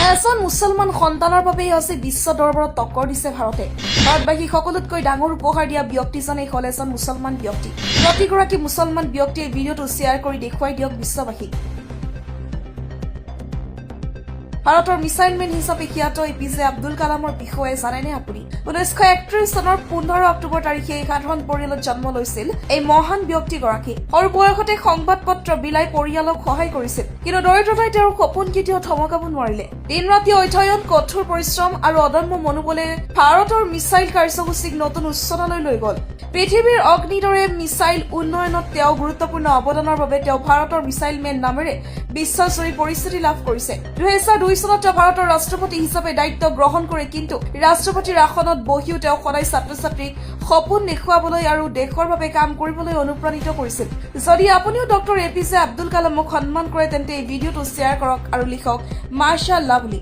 এজন মুছলমান সন্তানৰ বাবে হৈছে বিশ্ব দৰবাৰত টক্কৰ দিছে ভাৰতে। ভাৰতবাসী সকলোতকৈ ডাঙৰ উপহাৰ দিয়া ব্যক্তিজনেই হ'ল এজন মুছলমান ব্যক্তি। প্ৰতিগৰাকী মুছলমান ব্যক্তিয়ে ভিডিঅ'টো শ্বেয়াৰ কৰি দেখুৱাই দিয়ক বিশ্ববাসীক। ভাৰতৰ মিছাইল মেন হিচাপে খ্যাত APJ আব্দুল কালামৰ বিষয়ে জানেনে আপুনি? 1931 চনৰ 15 অক্টোবৰ তাৰিখে সাধাৰণ পৰিয়ালত জন্ম লৈছিল এই মহান ব্যক্তিগৰাকী। সৰু বয়সতে সংবাদ পত্ৰ বিলাই পৰিয়ালক সহায় কৰিছিল, কিন্তু দৰিদ্ৰতাই তেওঁৰ সপোন কেতিয়াও থমকাব নোৱাৰিলে। দিন ৰাতি অধ্যয়ন, কঠোৰ পৰিশ্ৰম আৰু অদম্য মনোবলে ভাৰতৰ মিছাইল কাৰ্যসূচীক নতুন উচ্চতালৈ লৈ গ'ল। পৃথিৱীৰ অগ্নিৰ দৰে মিছাইল উন্নয়নত তেওঁ গুৰুত্বপূৰ্ণ অৱদানৰ বাবে তেওঁ ভাৰতৰ মিছাইল মেন নামেৰে বিশ্বজুৰি পৰিচিতি লাভ কৰিছে। 2002 চনত তেওঁ ভাৰতৰ ৰাষ্ট্ৰপতি হিচাপে দায়িত্ব গ্ৰহণ কৰে, কিন্তু ৰাষ্ট্ৰপতিৰ আসনত বহিও তেওঁ সদায় ছাত্ৰ-ছাত্ৰীক সপোন দেখুৱাবলৈ আৰু দেশৰ বাবে কাম কৰিবলৈ অনুপ্ৰাণিত কৰিছিল। যদি আপুনিও ডক্টৰ APJ আব্দুল কালামক সন্মান কৰে তেন্তে এই ভিডিঅ'টো শ্বেয়াৰ কৰক আৰু লিখক মাশাআল্লাহ বুলি।